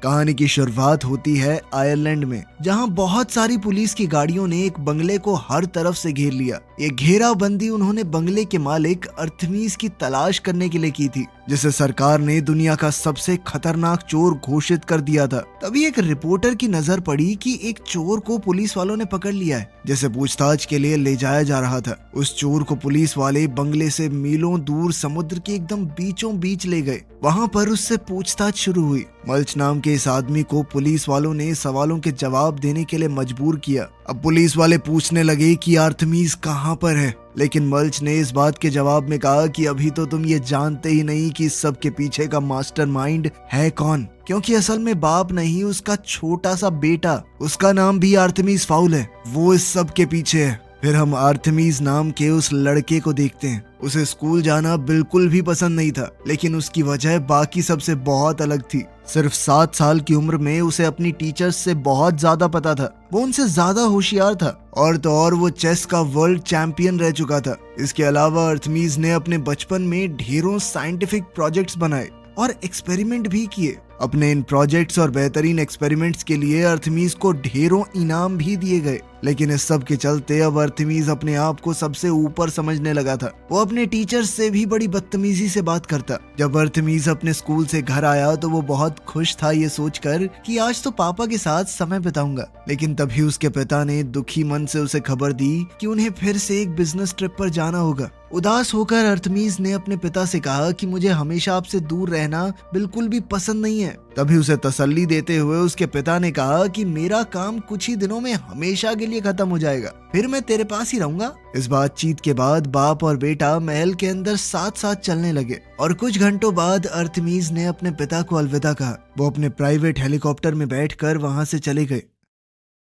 कहानी की शुरुआत होती है आयरलैंड में, जहां बहुत सारी पुलिस की गाड़ियों ने एक बंगले को हर तरफ से घेर लिया। ये घेराबंदी उन्होंने बंगले के मालिक अर्थमीज की तलाश करने के लिए की थी, जिसे सरकार ने दुनिया का सबसे खतरनाक चोर घोषित कर दिया था। तभी एक रिपोर्टर की नजर पड़ी कि एक चोर को पुलिस वालों ने पकड़ लिया है, जिसे पूछताछ के लिए ले जाया जा रहा था। उस चोर को पुलिस वाले बंगले से मीलों दूर समुद्र के एकदम बीचों बीच ले गए। वहां पर उससे पूछताछ शुरू हुई। मल्च नाम के इस आदमी को पुलिस वालों ने सवालों के जवाब देने के लिए मजबूर किया। अब पुलिस वाले पूछने लगे कि अर्थमीज कहाँ पर है, लेकिन मल्च ने इस बात के जवाब में कहा कि अभी तो तुम ये जानते ही नहीं कि इस सब के पीछे का मास्टरमाइंड है कौन, क्योंकि असल में बाप नहीं, उसका छोटा सा बेटा, उसका नाम भी अर्थमीज फाउल है, वो इस सब के पीछे है। फिर हम अर्थमीज नाम के उस लड़के को देखते हैं। उसे स्कूल जाना बिल्कुल भी पसंद नहीं था, लेकिन उसकी वजह बाकी सबसे बहुत अलग थी। सिर्फ 7 साल की उम्र में उसे अपनी टीचर्स से बहुत ज्यादा पता था। वो उनसे ज्यादा होशियार था, और तो और वो चेस का वर्ल्ड चैंपियन रह चुका था। इसके अलावा अर्थमीज ने अपने बचपन में ढेरों साइंटिफिक प्रोजेक्ट्स बनाए और एक्सपेरिमेंट भी किए। अपने इन प्रोजेक्ट्स और बेहतरीन एक्सपेरिमेंट्स के लिए अर्थमीज को ढेरों इनाम भी दिए गए। लेकिन इस सब के चलते अब अर्थमीज अपने आप को सबसे ऊपर समझने लगा था। वो अपने टीचर्स से भी बड़ी बदतमीजी से बात करता। जब अर्थमीज अपने स्कूल से घर आया तो वो बहुत खुश था ये सोचकर कि आज तो पापा के साथ समय बिताऊंगा। लेकिन तभी उसके पिता ने दुखी मन से उसे खबर दी कि उन्हें फिर से एक बिजनेस ट्रिप पर जाना होगा। उदास होकर अर्थमीज ने अपने पिता से कहा कि मुझे हमेशा आपसे दूर रहना बिल्कुल भी पसंद नहीं है। तभी उसे तसल्ली देते हुए उसके पिता ने कहा कि मेरा काम कुछ ही दिनों में हमेशा के लिए खत्म हो जाएगा, फिर मैं तेरे पास ही रहूंगा। इस बातचीत के बाद बाप और बेटा महल के अंदर साथ साथ चलने लगे, और कुछ घंटों बाद अर्थमीज ने अपने पिता को अलविदा कहा। वो अपने प्राइवेट हेलीकॉप्टर में बैठकर वहां से चले गए।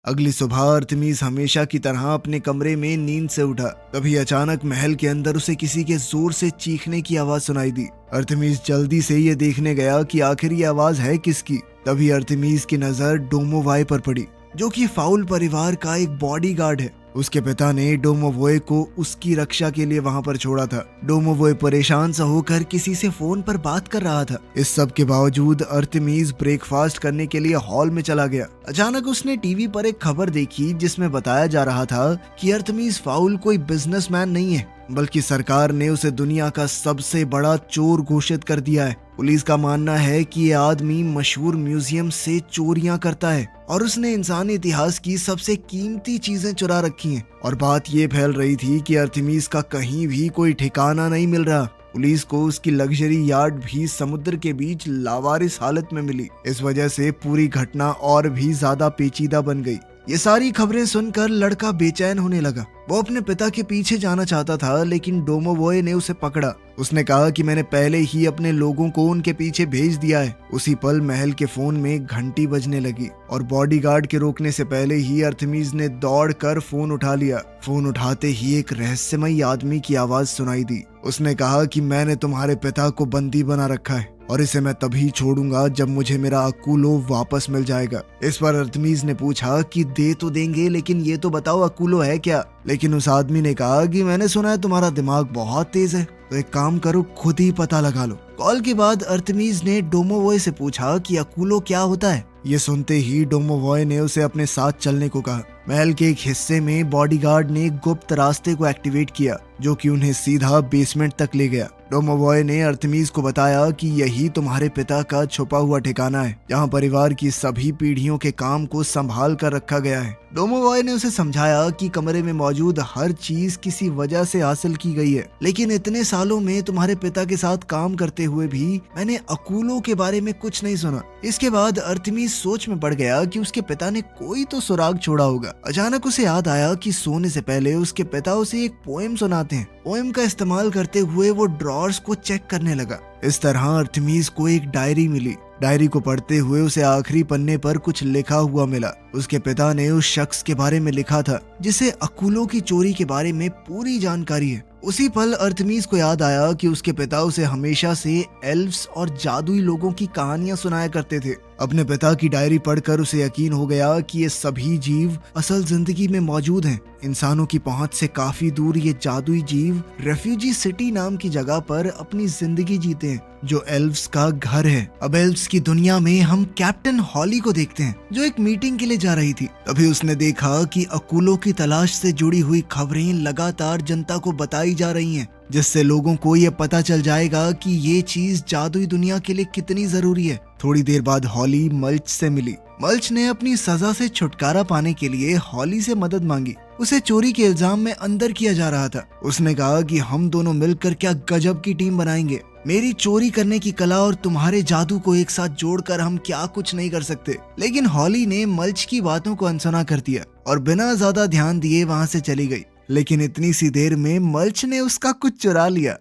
अगली सुबह अर्थमीज हमेशा की तरह अपने कमरे में नींद से उठा। तभी अचानक महल के अंदर उसे किसी के जोर से चीखने की आवाज सुनाई दी। अर्थमीज जल्दी से ये देखने गया कि आखिर ये आवाज है किसकी। तभी अर्थमीज की नजर डोमोवॉय पर पड़ी, जो कि फाउल परिवार का एक बॉडीगार्ड है। उसके पिता ने डोमोवॉय को उसकी रक्षा के लिए वहां पर छोड़ा था। डोमोवॉय परेशान सा होकर किसी से फोन पर बात कर रहा था। इस सब के बावजूद अर्थमीज ब्रेकफास्ट करने के लिए हॉल में चला गया। अचानक उसने टीवी पर एक खबर देखी जिसमें बताया जा रहा था कि अर्थमीज फाउल कोई बिजनेसमैन नहीं है, बल्कि सरकार ने उसे दुनिया का सबसे बड़ा चोर घोषित कर दिया है। पुलिस का मानना है कि ये आदमी मशहूर म्यूजियम से चोरियां करता है और उसने इंसानी इतिहास की सबसे कीमती चीजें चुरा रखी हैं। और बात ये फैल रही थी कि अर्थमीज का कहीं भी कोई ठिकाना नहीं मिल रहा। पुलिस को उसकी लग्जरी यार्ड भी समुद्र के बीच लावारिस हालत में मिली। इस वजह से पूरी घटना और भी ज्यादा पेचीदा बन गई। ये सारी खबरें सुनकर लड़का बेचैन होने लगा। वो अपने पिता के पीछे जाना चाहता था, लेकिन डोमोवॉय ने उसे पकड़ा। उसने कहा कि मैंने पहले ही अपने लोगों को उनके पीछे भेज दिया है। उसी पल महल के फोन में घंटी बजने लगी, और बॉडीगार्ड के रोकने से पहले ही अर्थमीज ने दौड़कर फोन उठा लिया। फोन उठाते ही एक रहस्यमयी आदमी की आवाज सुनाई दी। उसने कहा कि मैंने तुम्हारे पिता को बंदी बना रखा है, और इसे मैं तभी छोड़ूंगा जब मुझे मेरा अकूलो वापस मिल जाएगा। इस पर अर्थमीज ने पूछा कि दे तो देंगे, लेकिन ये तो बताओ अकूलो है क्या। लेकिन उस आदमी ने कहा कि मैंने सुना है तुम्हारा दिमाग बहुत तेज है, तो एक काम करो, खुद ही पता लगा लो। कॉल के बाद अर्थमीज ने डोमोवॉय से पूछा कि अकूलो क्या होता है। ये सुनते ही डोमोवॉय ने उसे अपने साथ चलने को कहा। महल के एक हिस्से में बॉडीगार्ड ने गुप्त रास्ते को एक्टिवेट किया, जो कि उन्हें सीधा बेसमेंट तक ले गया। डोमोवॉय ने अर्थमीज को बताया कि यही तुम्हारे पिता का छुपा हुआ ठिकाना है, जहाँ परिवार की सभी पीढ़ियों के काम को संभाल कर रखा गया है। डोमोवॉय ने उसे समझाया कि कमरे में मौजूद हर चीज किसी वजह से हासिल की गई है, लेकिन इतने सालों में तुम्हारे पिता के साथ काम करते हुए भी मैंने अकूलों के बारे में कुछ नहीं सुना। इसके बाद अर्थमीज सोच में पड़ गया कि उसके पिता ने कोई तो सुराग छोड़ा होगा। अचानक उसे याद आया कि सोने से पहले उसके पिता उसे एक पोएम सुनाते हैं। पोएम का इस्तेमाल करते हुए वो ड्रॉर्स को चेक करने लगा। इस तरह अर्थमीज को एक डायरी मिली। डायरी को पढ़ते हुए उसे आखिरी पन्ने पर कुछ लिखा हुआ मिला। उसके पिता ने उस शख्स के बारे में लिखा था जिसे अकूलों की चोरी के बारे में पूरी जानकारी है। उसी पल अर्थमीज को याद आया कि उसके पिता उसे हमेशा से एल्व्स और जादुई लोगों की कहानियां सुनाया करते थे। अपने पिता की डायरी पढ़कर उसे यकीन हो गया कि ये सभी जीव असल जिंदगी में मौजूद हैं। इंसानों की पहुंच से काफी दूर ये जादुई जीव रेफ्यूजी सिटी नाम की जगह पर अपनी जिंदगी जीते हैं, जो एल्व्स का घर है। अब एल्व्स की दुनिया में हम कैप्टन हॉली को देखते हैं, जो एक मीटिंग के लिए जा रही थी। तभी उसने देखा कि अकूलों की तलाश से जुड़ी हुई खबरें लगातार जनता को बताई जा रही हैं, जिससे लोगों को ये पता चल जाएगा कि ये चीज जादुई दुनिया के लिए कितनी जरूरी है। थोड़ी देर बाद हॉली मल्च से मिली। मल्च ने अपनी सजा से छुटकारा पाने के लिए हॉली से मदद मांगी। उसे चोरी के इल्जाम में अंदर किया जा रहा था। उसने कहा कि हम दोनों मिलकर क्या गजब की टीम बनाएंगे। मेरी चोरी करने की कला और तुम्हारे जादू को एक साथ जोड़कर हम क्या कुछ नहीं कर सकते। लेकिन हॉली ने मल्च की बातों को अनसुना कर दिया और बिना ज्यादा ध्यान दिए वहां से चली गई। लेकिन इतनी सी देर में मल्च ने उसका कुछ चुरा लिया।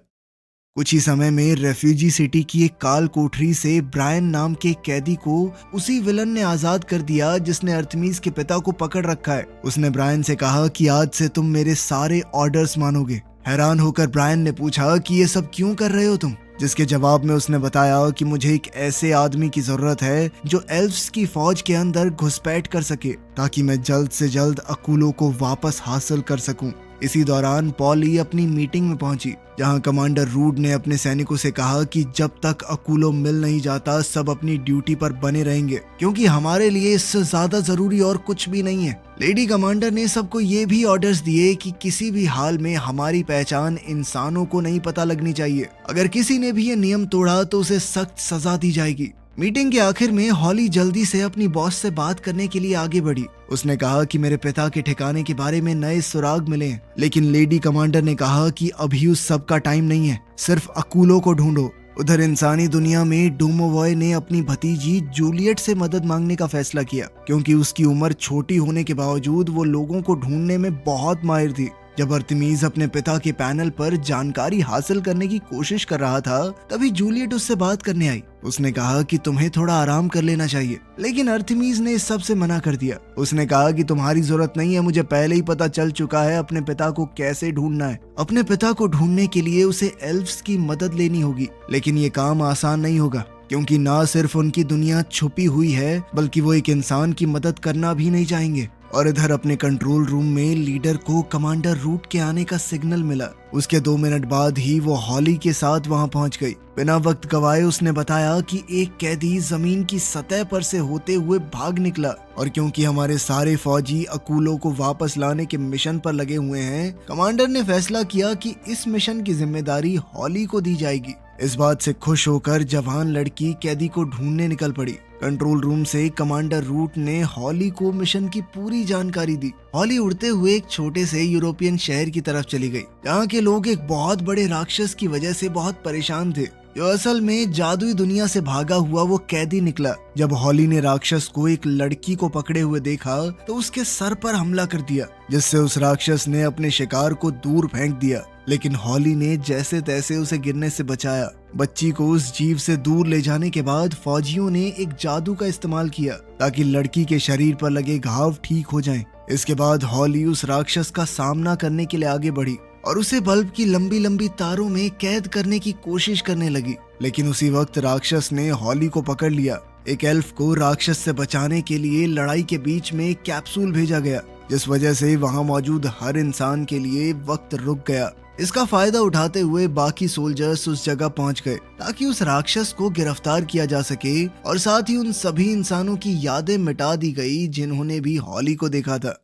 कुछ ही समय में रेफ्यूजी सिटी की एक काल कोठरी से ब्रायन नाम के कैदी को उसी विलन ने आजाद कर दिया जिसने अर्थमीस के पिता को पकड़ रखा है। उसने ब्रायन से कहा कि आज से तुम मेरे सारे ऑर्डर्स मानोगे। हैरान होकर ब्रायन ने पूछा कि ये सब क्यों कर रहे हो तुम, जिसके जवाब में उसने बताया कि मुझे एक ऐसे आदमी की जरूरत है जो एल्व्स की फौज के अंदर घुसपैठ कर सके, ताकि मैं जल्द से जल्द अकूलों को वापस हासिल कर सकूं। इसी दौरान पॉली अपनी मीटिंग में पहुंची, जहां कमांडर रूड ने अपने सैनिकों से कहा कि जब तक अकूलो मिल नहीं जाता सब अपनी ड्यूटी पर बने रहेंगे, क्योंकि हमारे लिए इससे ज्यादा जरूरी और कुछ भी नहीं है। लेडी कमांडर ने सबको ये भी ऑर्डर्स दिए कि किसी भी हाल में हमारी पहचान इंसानों को नहीं पता लगनी चाहिए। अगर किसी ने भी ये नियम तोड़ा तो उसे सख्त सजा दी जाएगी। मीटिंग के आखिर में हॉली जल्दी से अपनी बॉस से बात करने के लिए आगे बढ़ी। उसने कहा कि मेरे पिता के ठिकाने के बारे में नए सुराग मिले हैं, लेकिन लेडी कमांडर ने कहा कि अभी उस सब का टाइम नहीं है, सिर्फ अकूलों को ढूंढो। उधर इंसानी दुनिया में डोमोवॉय ने अपनी भतीजी जूलियट से मदद मांगने का फैसला किया, क्योंकि उसकी उम्र छोटी होने के बावजूद वो लोगों को ढूंढने में बहुत माहिर थी। जब अर्थमीस अपने पिता के पैनल पर जानकारी हासिल करने की कोशिश कर रहा था, तभी जूलियट उससे बात करने आई। उसने कहा कि तुम्हें थोड़ा आराम कर लेना चाहिए, लेकिन अर्थमीस ने इस सब से मना कर दिया। उसने कहा कि तुम्हारी जरूरत नहीं है, मुझे पहले ही पता चल चुका है अपने पिता को कैसे ढूंढना है। अपने पिता को ढूंढने के लिए उसे एल्व्स की मदद लेनी होगी, लेकिन ये काम आसान नहीं होगा, क्योंकि ना सिर्फ उनकी दुनिया छुपी हुई है, बल्कि वो एक इंसान की मदद करना भी नहीं चाहेंगे। और इधर अपने कंट्रोल रूम में लीडर को कमांडर रूट के आने का सिग्नल मिला। उसके 2 मिनट बाद ही वो हॉली के साथ वहां पहुंच गई। बिना वक्त गवाए उसने बताया कि एक कैदी जमीन की सतह पर से होते हुए भाग निकला, और क्योंकि हमारे सारे फौजी अकूलों को वापस लाने के मिशन पर लगे हुए हैं, कमांडर ने फैसला किया कि इस मिशन की जिम्मेदारी हॉली को दी जाएगी। इस बात से खुश होकर जवान लड़की कैदी को ढूंढने निकल पड़ी। कंट्रोल रूम से कमांडर रूट ने हॉली को मिशन की पूरी जानकारी दी। हॉली उड़ते हुए एक छोटे से यूरोपियन शहर की तरफ चली गई, जहाँ के लोग एक बहुत बड़े राक्षस की वजह से बहुत परेशान थे, जो असल में जादुई दुनिया से भागा हुआ वो कैदी निकला। जब हॉली ने राक्षस को एक लड़की को पकड़े हुए देखा तो उसके सर पर हमला कर दिया, जिससे उस राक्षस ने अपने शिकार को दूर फेंक दिया। लेकिन हॉली ने जैसे तैसे उसे गिरने से बचाया। बच्ची को उस जीव से दूर ले जाने के बाद फौजियों ने एक जादू का इस्तेमाल किया, ताकि लड़की के शरीर पर लगे घाव ठीक हो जाएं। इसके बाद हॉली उस राक्षस का सामना करने के लिए आगे बढ़ी और उसे बल्ब की लंबी लंबी तारों में कैद करने की कोशिश करने लगी। लेकिन उसी वक्त राक्षस ने हॉली को पकड़ लिया। एक एल्फ को राक्षस से बचाने के लिए लड़ाई के बीच में एक कैप्सूल भेजा गया, जिस वजह से वहां मौजूद हर इंसान के लिए वक्त रुक गया। इसका फायदा उठाते हुए बाकी सोल्जर्स उस जगह पहुंच गए, ताकि उस राक्षस को गिरफ्तार किया जा सके, और साथ ही उन सभी इंसानों की यादें मिटा दी गई जिन्होंने भी हॉली को देखा था।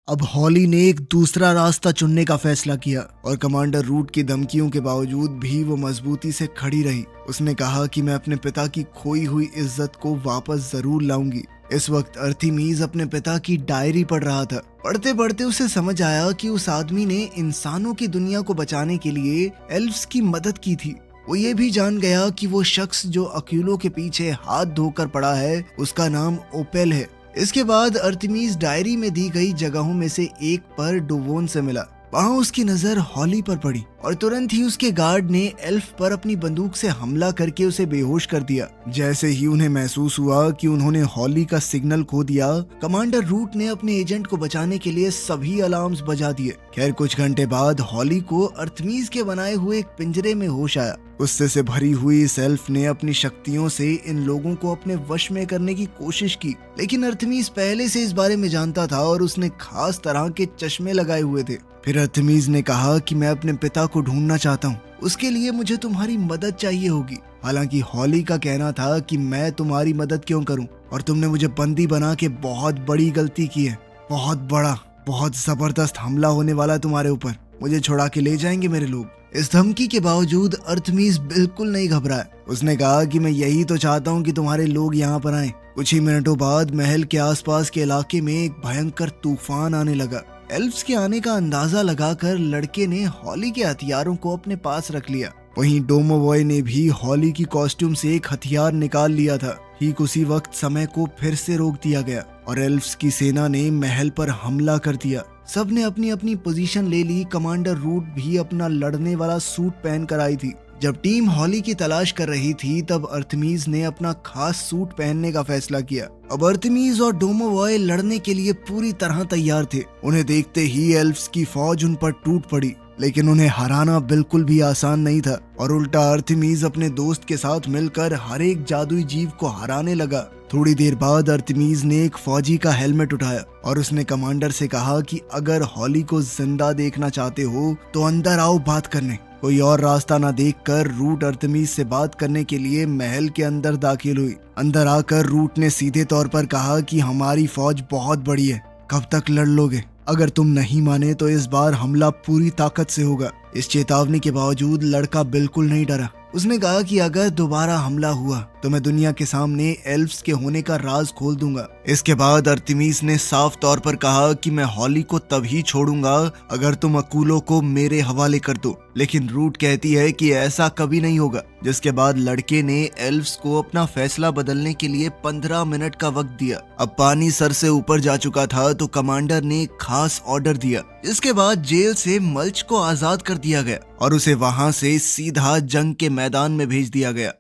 अब हॉली ने एक दूसरा रास्ता चुनने का फैसला किया, और कमांडर रूट की धमकियों के बावजूद भी वो मजबूती से खड़ी रही। उसने कहा कि मैं अपने पिता की खोई हुई इज्जत को वापस जरूर लाऊंगी। इस वक्त अर्थमीस अपने पिता की डायरी पढ़ रहा था। पढ़ते पढ़ते उसे समझ आया कि उस आदमी ने इंसानों की दुनिया को बचाने के लिए एल्व्स की मदद की थी। वो ये भी जान गया कि वो शख्स जो अक्यूलों के पीछे हाथ धोकर पड़ा है, उसका नाम ओपेल है। इसके बाद अर्थमीस डायरी में दी गई जगहों में से एक पर डोवोन से मिला। वहाँ उसकी नजर हॉली पर पड़ी, और तुरंत ही उसके गार्ड ने एल्फ पर अपनी बंदूक से हमला करके उसे बेहोश कर दिया। जैसे ही उन्हें महसूस हुआ कि उन्होंने हॉली का सिग्नल खो दिया, कमांडर रूट ने अपने एजेंट को बचाने के लिए सभी अलार्म्स बजा दिए। खैर कुछ घंटे बाद हॉली को अर्थमीस के बनाए हुए एक पिंजरे में होश आया। गुस्से से भरी हुई इस एल्फ ने अपनी शक्तियों से इन लोगों को अपने वश में करने की कोशिश की, लेकिन अर्थमीज पहले से इस बारे में जानता था और उसने खास तरह के चश्मे लगाए हुए थे। फिर अर्थमीज ने कहा कि मैं अपने पिता को ढूंढना चाहता हूँ, उसके लिए मुझे तुम्हारी मदद चाहिए होगी। हालांकि हॉली का कहना था कि मैं तुम्हारी मदद क्यों करूं, और तुमने मुझे बंदी बना के बहुत बड़ी गलती की है। बहुत बड़ा, बहुत जबरदस्त हमला होने वाला है तुम्हारे ऊपर। मुझे छुड़ा के ले जाएंगे मेरे लोग। इस धमकी के बावजूद अर्थमीज बिल्कुल नहीं घबराया। उसने कहा कि मैं यही तो चाहता हूँ कि तुम्हारे लोग यहाँ पर आए। कुछ ही मिनटों बाद महल के आसपास के इलाके में एक भयंकर तूफान आने लगा। एल्फ्स के आने का अंदाजा लगाकर लड़के ने हॉली के हथियारों को अपने पास रख लिया। वहीं डोमोवॉय ने भी हॉली की कॉस्ट्यूम से एक हथियार निकाल लिया था। ठीक उसी वक्त समय को फिर से रोक दिया गया और एल्फ्स की सेना ने महल पर हमला कर दिया। सबने अपनी अपनी पोजीशन ले ली। कमांडर रूट भी अपना लड़ने वाला सूट पहन कर आई थी। जब टीम हॉली की तलाश कर रही थी तब अर्थमीज ने अपना खास सूट पहनने का फैसला किया। अब अर्थमीज और डोमोवॉय लड़ने के लिए पूरी तरह तैयार थे। उन्हें देखते ही एल्फ्स की फौज उन पर टूट पड़ी, लेकिन उन्हें हराना बिल्कुल भी आसान नहीं था और उल्टा अर्थमीज अपने दोस्त के साथ मिलकर हर एक जादुई जीव को हराने लगा। थोड़ी देर बाद अर्थमीज ने एक फौजी का हेलमेट उठाया और उसने कमांडर से कहा कि अगर हॉली को जिंदा देखना चाहते हो तो अंदर आओ बात करने। कोई और रास्ता न देखकर रूट अर्थमीज से बात करने के लिए महल के अंदर दाखिल हुई। अंदर आकर रूट ने सीधे तौर पर कहा कि हमारी फौज बहुत बड़ी है, कब तक लड़ लोगे? अगर तुम नहीं माने तो इस बार हमला पूरी ताकत से होगा। इस चेतावनी के बावजूद लड़का बिल्कुल नहीं डरा। उसने कहा कि अगर दोबारा हमला हुआ तो मैं दुनिया के सामने एल्फ्स के होने का राज खोल दूंगा। इसके बाद अर्थमीज ने साफ तौर पर कहा कि मैं हॉली को तभी छोड़ूंगा अगर तुम अकूलों को मेरे हवाले कर दो, लेकिन रूट कहती है कि ऐसा कभी नहीं होगा। जिसके बाद लड़के ने एल्फ्स को अपना फैसला बदलने के लिए 15 मिनट का वक्त दिया। अब पानी सर से ऊपर जा चुका था तो कमांडर ने एक खास ऑर्डर दिया, जिसके बाद जेल से मल्च को आजाद कर दिया गया और उसे वहां से सीधा जंग के मैदान में भेज दिया गया।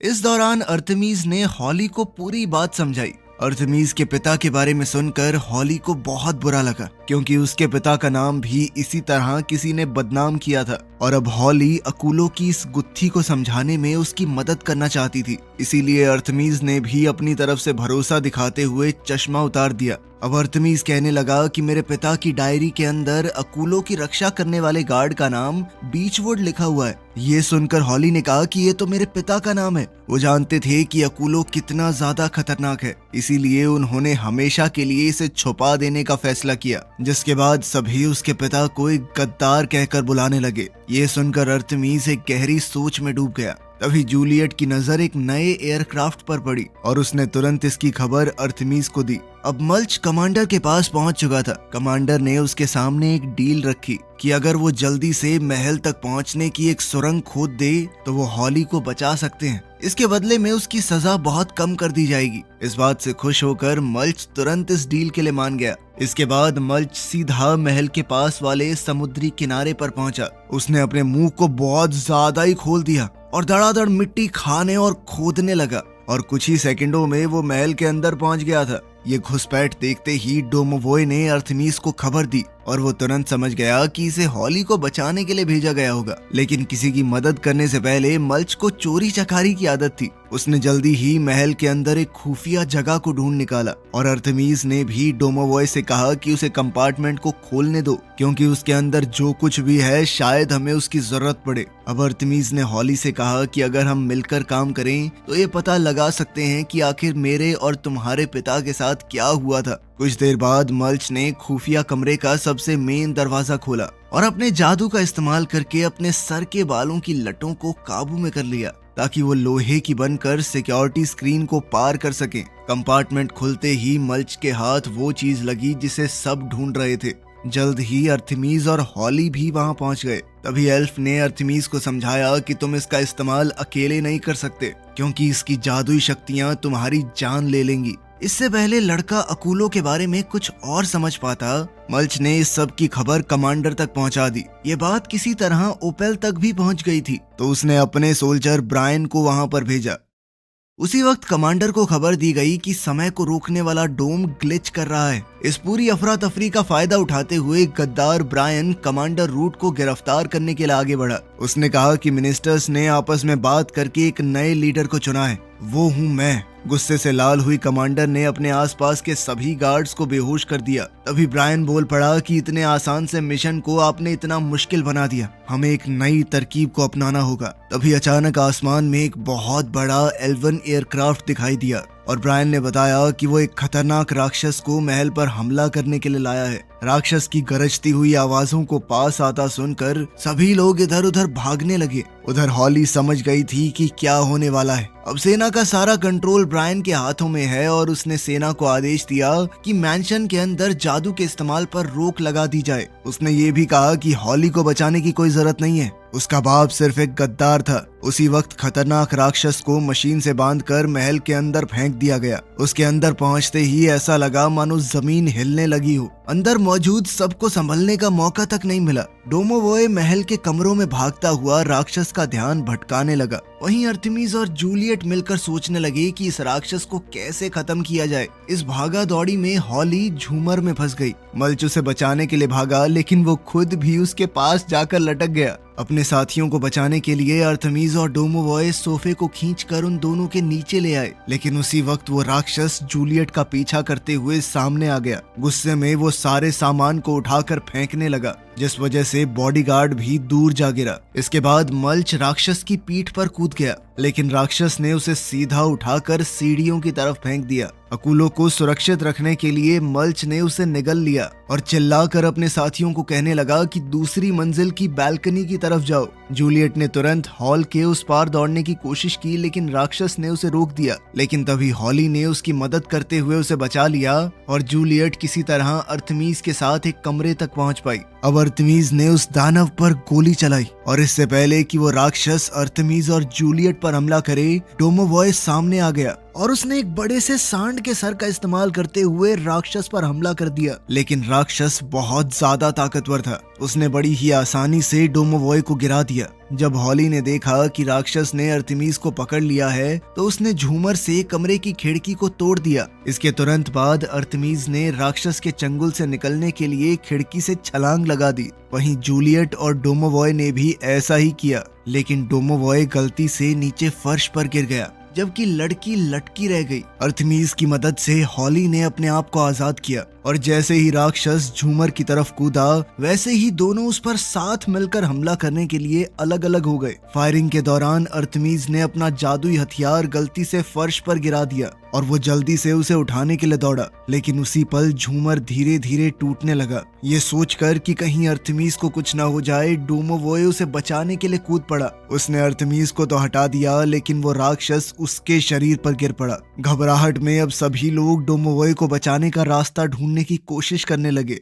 इस दौरान अर्थमीज ने हॉली को पूरी बात समझाई। अर्थमीज के पिता के बारे में सुनकर हॉली को बहुत बुरा लगा, क्योंकि उसके पिता का नाम भी इसी तरह किसी ने बदनाम किया था और अब हॉली अकूलों की इस गुत्थी को समझाने में उसकी मदद करना चाहती थी। इसीलिए अर्थमीज ने भी अपनी तरफ से भरोसा दिखाते हुए चश्मा उतार दिया। अब अर्थमीज कहने लगा कि मेरे पिता की डायरी के अंदर अकूलों की रक्षा करने वाले गार्ड का नाम बीचवुड लिखा हुआ है। ये सुनकर हॉली ने कहा कि ये तो मेरे पिता का नाम है। वो जानते थे कि अकूलों कितना ज्यादा खतरनाक है, इसीलिए उन्होंने हमेशा के लिए इसे छुपा देने का फैसला किया। जिसके बाद सभी उसके पिता को एक गद्दार कहकर बुलाने लगे। ये सुनकर अर्थमीज एक गहरी सोच में डूब गया। तभी जूलियट की नजर एक नए एयरक्राफ्ट पर पड़ी और उसने तुरंत इसकी खबर अर्थमीज को दी। अब मल्च कमांडर के पास पहुंच चुका था। कमांडर ने उसके सामने एक डील रखी कि अगर वो जल्दी से महल तक पहुंचने की एक सुरंग खोद दे तो वो हॉली को बचा सकते हैं। इसके बदले में उसकी सजा बहुत कम कर दी जाएगी। इस बात से खुश होकर मल्च तुरंत इस डील के लिए मान गया। इसके बाद मल्च सीधा महल के पास वाले समुद्री किनारे पर पहुंचा। उसने अपने मुंह को बहुत ज्यादा ही खोल दिया और धड़ाधड़ मिट्टी खाने और खोदने लगा और कुछ ही सेकंडों में वो महल के अंदर पहुंच गया था। ये घुसपैठ देखते ही डोमोवॉय ने अर्थमीज को खबर दी और वो तुरंत समझ गया कि इसे हॉली को बचाने के लिए भेजा गया होगा। लेकिन किसी की मदद करने से पहले मल्च को चोरी चकारी की आदत थी। उसने जल्दी ही महल के अंदर एक खुफिया जगह को ढूंढ निकाला और अर्थमीज ने भी डोमोवॉय से कहा कि उसे कंपार्टमेंट को खोलने दो, क्योंकि उसके अंदर जो कुछ भी है शायद हमें उसकी जरूरत पड़े। अब अर्थमीज ने हॉली से कहा कि अगर हम मिलकर काम करें तो ये पता लगा सकते हैं कि आखिर मेरे और तुम्हारे पिता के साथ क्या हुआ था। कुछ देर बाद मल्च ने खुफिया कमरे का सबसे मेन दरवाजा खोला और अपने जादू का इस्तेमाल करके अपने सर के बालों की लटों को काबू में कर लिया, ताकि वो लोहे की बनकर सिक्योरिटी स्क्रीन को पार कर सके। कंपार्टमेंट खुलते ही मल्च के हाथ वो चीज लगी जिसे सब ढूंढ रहे थे। जल्द ही अर्थमीज और हॉली भी वहां पहुंच गए। तभी एल्फ ने अर्थमीज को समझाया कि तुम इसका इस्तेमाल अकेले नहीं कर सकते, क्योंकि इसकी जादुई शक्तियां तुम्हारी जान ले लेंगी। इससे पहले लड़का अकूलों के बारे में कुछ और समझ पाता, मल्च ने इस सब की खबर कमांडर तक पहुंचा दी। ये बात किसी तरह ओपेल तक भी पहुंच गई थी, तो उसने अपने सोल्जर ब्रायन को वहां पर भेजा। उसी वक्त कमांडर को खबर दी गई कि समय को रोकने वाला डोम ग्लिच कर रहा है। इस पूरी अफरा तफरी का फायदा उठाते हुए गद्दार ब्रायन कमांडर रूट को गिरफ्तार करने के लिए आगे बढ़ा। उसने कहा कि मिनिस्टर्स ने आपस में बात करके एक नए लीडर को चुना है, वो हूँ मैं। गुस्से से लाल हुई कमांडर ने अपने आसपास के सभी गार्ड्स को बेहोश कर दिया। तभी ब्रायन बोल पड़ा कि इतने आसान से मिशन को आपने इतना मुश्किल बना दिया, हमें एक नई तरकीब को अपनाना होगा। तभी अचानक आसमान में एक बहुत बड़ा एल्वन एयरक्राफ्ट दिखाई दिया और ब्रायन ने बताया कि वो एक खतरनाक राक्षस को महल पर हमला करने के लिए लाया है। राक्षस की गरजती हुई आवाजों को पास आता सुनकर सभी लोग इधर उधर भागने लगे। उधर हॉली समझ गई थी कि क्या होने वाला है। अब सेना का सारा कंट्रोल ब्रायन के हाथों में है और उसने सेना को आदेश दिया कि मैंशन के अंदर जादू के इस्तेमाल पर रोक लगा दी जाए। उसने ये भी कहा कि हॉली को बचाने की कोई जरूरत नहीं है, उसका बाप सिर्फ एक गद्दार था। उसी वक्त खतरनाक राक्षस को मशीन से बांधकर महल के अंदर फेंक दिया गया। उसके अंदर पहुंचते ही ऐसा लगा मानो जमीन हिलने लगी हो। अंदर मौजूद सबको संभलने का मौका तक नहीं मिला। डोमोवॉय महल के कमरों में भागता हुआ राक्षस का ध्यान भटकाने लगा। वहीं अर्थमीज और जूलियट मिलकर सोचने लगे कि इस राक्षस को कैसे खत्म किया जाए। इस भागा दौड़ी में हॉली झूमर में फंस गई। मल्च उसे बचाने के लिए भागा, लेकिन वो खुद भी उसके पास जाकर लटक गया। अपने साथियों को बचाने के लिए अर्थमीज और डोमोवॉय सोफे को खींचकर उन दोनों के नीचे ले आए, लेकिन उसी वक्त वो राक्षस जूलियट का पीछा करते हुए सामने आ गया। गुस्से में वो सारे सामान को उठाकर फेंकने लगा, जिस वजह से बॉडीगार्ड भी दूर जा गिरा। इसके बाद मल्च राक्षस की पीठ पर कूद गया, लेकिन राक्षस ने उसे सीधा उठाकर सीढ़ियों की तरफ फेंक दिया। अकुलो को सुरक्षित रखने के लिए मल्च ने उसे निगल लिया और चिल्लाकर अपने साथियों को कहने लगा कि दूसरी मंजिल की बालकनी की तरफ जाओ। जूलियट ने तुरंत हॉल के उस पार दौड़ने की कोशिश की, लेकिन राक्षस ने उसे रोक दिया। लेकिन तभी हॉली ने उसकी मदद करते हुए उसे बचा लिया और जूलियट किसी तरह अर्थमीज के साथ एक कमरे तक पहुंच पाई। अब अर्थमीज ने उस दानव पर गोली चलाई और इससे पहले कि वो राक्षस अर्थमीज और जूलियट पर हमला करे, डोमोवॉय सामने आ गया और उसने एक बड़े से सांड के सर का इस्तेमाल करते हुए राक्षस पर हमला कर दिया। लेकिन राक्षस बहुत ज्यादा ताकतवर था। उसने बड़ी ही आसानी से डोमोवॉय को गिरा दिया। जब हॉली ने देखा कि राक्षस ने अर्थमीज को पकड़ लिया है, तो उसने झूमर से कमरे की खिड़की को तोड़ दिया। इसके तुरंत बाद अर्थमीज ने राक्षस के चंगुल से निकलने के लिए खिड़की से छलांग लगा दी। वहीं जूलियट और डोमोवॉय ने भी ऐसा ही किया, लेकिन डोमोवॉय गलती से नीचे फर्श पर गिर गया, जबकि लड़की लटकी रह गई। अर्थमीज की मदद से हॉली ने अपने आप को आजाद किया और जैसे ही राक्षस झूमर की तरफ कूदा, वैसे ही दोनों उस पर साथ मिलकर हमला करने के लिए अलग अलग हो गए। फायरिंग के दौरान अर्थमीज ने अपना जादुई हथियार गलती से फर्श पर गिरा दिया और वो जल्दी से उसे उठाने के लिए दौड़ा, लेकिन उसी पल झूमर धीरे धीरे टूटने लगा। ये सोचकर कि कहीं अर्थमीज को कुछ न हो जाए, डोमोवॉय उसे बचाने के लिए कूद पड़ा। उसने अर्थमीज को तो हटा दिया, लेकिन वो राक्षस उसके शरीर पर गिर पड़ा। घबराहट में अब सभी लोग डोमोवॉय को बचाने का रास्ता ढूंढने की कोशिश करने लगे।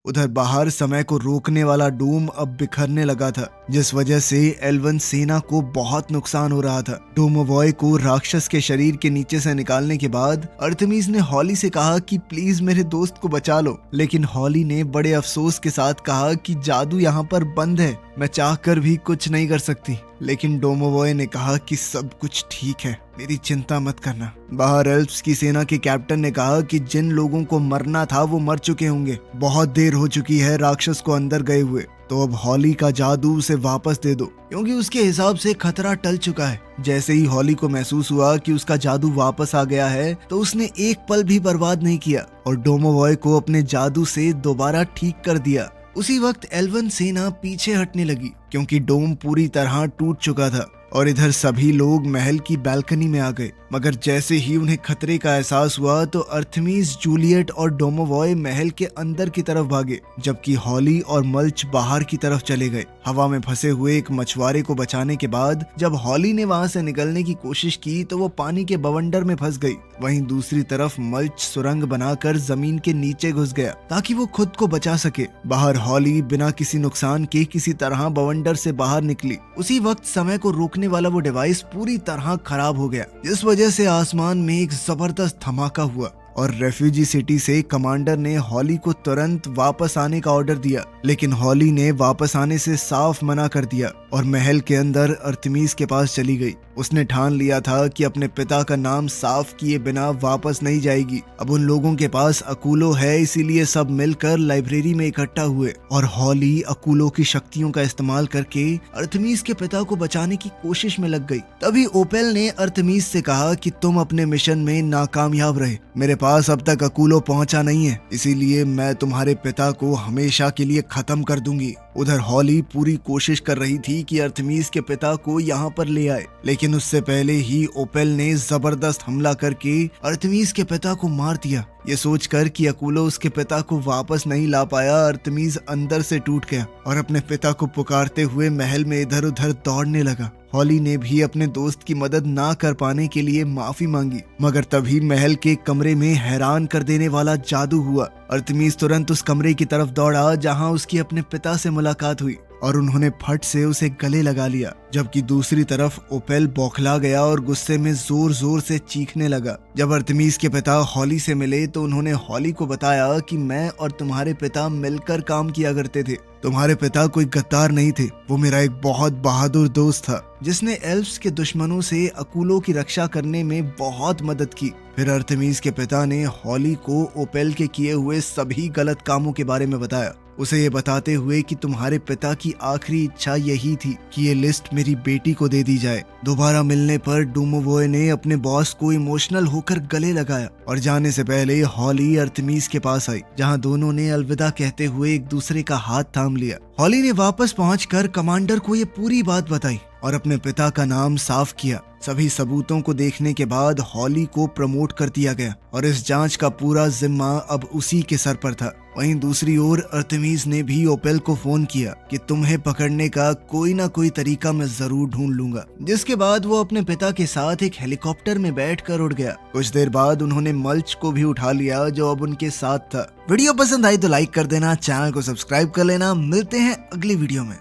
उधर बाहर समय को रोकने वाला डोम अब बिखरने लगा था, जिस वजह से एल्वन सेना को बहुत नुकसान हो रहा था। डोमोवॉय को राक्षस के शरीर के नीचे से निकालने के बाद अर्थमीज ने हॉली से कहा कि प्लीज मेरे दोस्त को बचा लो, लेकिन हॉली ने बड़े अफसोस के साथ कहा कि जादू यहाँ पर बंद है, मैं चाहकर भी कुछ नहीं कर सकती। लेकिन डोमोवॉय ने कहा कि सब कुछ ठीक है, मेरी चिंता मत करना। बाहर एल्फ्स की सेना के कैप्टन ने कहा कि जिन लोगों को मरना था वो मर चुके होंगे, बहुत देर हो चुकी है राक्षस को अंदर गए हुए, तो अब हॉली का जादू उसे वापस दे दो, क्योंकि उसके हिसाब से खतरा टल चुका है। जैसे ही हॉली को महसूस हुआ कि उसका जादू वापस आ गया है, तो उसने एक पल भी बर्बाद नहीं किया और डोमोवॉय को अपने जादू से दोबारा ठीक कर दिया। उसी वक्त एल्वन सेना पीछे हटने लगी, क्योंकि डोम पूरी तरह टूट चुका था और इधर सभी लोग महल की बालकनी में आ गए। मगर जैसे ही उन्हें खतरे का एहसास हुआ, तो अर्थमीज, जूलियट और डोमोवॉय महल के अंदर की तरफ भागे, जबकि हॉली और मल्च बाहर की तरफ चले गए। हवा में फंसे हुए एक मछुआरे को बचाने के बाद जब हॉली ने वहां से निकलने की कोशिश की, तो वो पानी के बवंडर में फंस गई। वहीं दूसरी तरफ मल्च सुरंग बनाकर जमीन के नीचे घुस गया ताकि वो खुद को बचा सके। बाहर हॉली बिना किसी नुकसान के किसी तरह बवंडर से बाहर निकली। उसी वक्त समय को रोकने वाला वो डिवाइस पूरी तरह खराब हो गया, जिस वजह से आसमान में एक जबरदस्त धमाका हुआ और रेफ्यूजी सिटी से कमांडर ने हॉली को तुरंत वापस आने का ऑर्डर दिया, लेकिन हॉली ने वापस आने से साफ मना कर दिया और महल के अंदर अर्थमीस के पास चली गई। उसने ठान लिया था कि अपने पिता का नाम साफ किए बिना वापस नहीं जाएगी। अब उन लोगों के पास अकूलो है, इसीलिए सब मिलकर लाइब्रेरी में इकट्ठा हुए और हॉली अकूलो की शक्तियों का इस्तेमाल करके अर्थमीस के पिता को बचाने की कोशिश में लग गई। तभी ओपेल ने अर्थमीस से कहा कि तुम अपने मिशन में नाकामयाब रहे, मेरे पास अब तक अकूलो पहुंचा नहीं है, इसीलिए मैं तुम्हारे पिता को हमेशा के लिए खत्म कर दूंगी। उधर हॉली पूरी कोशिश कर रही थी कि अर्थमीस के पिता को यहाँ पर ले आए, लेकिन उससे पहले ही ओपेल ने जबरदस्त हमला करके अर्थमीस के पिता को मार दिया। ये सोचकर कि अकूलो उसके पिता को वापस नहीं ला पाया, अर्थमीस अंदर से टूट गया और अपने पिता को पुकारते हुए महल में इधर उधर दौड़ने लगा। हॉली ने भी अपने दोस्त की मदद ना कर पाने के लिए माफी मांगी, मगर तभी महल के कमरे में हैरान कर देने वाला जादू हुआ। अर्थमीस तुरंत उस कमरे की तरफ दौड़ा जहां उसकी अपने पिता से मुलाकात हुई और उन्होंने फट से उसे गले लगा लिया, जबकि दूसरी तरफ ओपेल बौखला गया और गुस्से में जोर जोर से चीखने लगा। जब अर्थमीस के पिता हॉली से मिले तो उन्होंने हॉली को बताया कि मैं और तुम्हारे पिता मिलकर काम किया करते थे, तुम्हारे पिता कोई गद्दार नहीं थे, वो मेरा एक बहुत बहादुर दोस्त था जिसने एल्फ्स के दुश्मनों से अकूलो की रक्षा करने में बहुत मदद की। फिर अर्थमीस के पिता ने हॉली को ओपेल के किए हुए सभी गलत कामों के बारे में बताया, उसे ये बताते हुए कि तुम्हारे पिता की आखिरी इच्छा यही थी कि ये लिस्ट मेरी बेटी को दे दी जाए। दोबारा मिलने पर डूमोवोय ने अपने बॉस को इमोशनल होकर गले लगाया और जाने से पहले हॉली अर्थमीस के पास आई, जहां दोनों ने अलविदा कहते हुए एक दूसरे का हाथ थाम लिया। हॉली ने वापस पहुंचकर कमांडर को ये पूरी बात बताई और अपने पिता का नाम साफ किया। सभी सबूतों को देखने के बाद हॉली को प्रमोट कर दिया गया और इस जांच का पूरा जिम्मा अब उसी के सर पर था। वहीं दूसरी ओर अर्थमीस ने भी ओपेल को फोन किया कि तुम्हें पकड़ने का कोई ना कोई तरीका मैं जरूर ढूंढ लूंगा, जिसके बाद वो अपने पिता के साथ एक हेलीकॉप्टर में बैठकर उड़ गया। कुछ देर बाद उन्होंने मल्च को भी उठा लिया जो अब उनके साथ था। वीडियो पसंद आई तो लाइक कर देना, चैनल को सब्सक्राइब कर लेना। मिलते हैं अगली वीडियो में।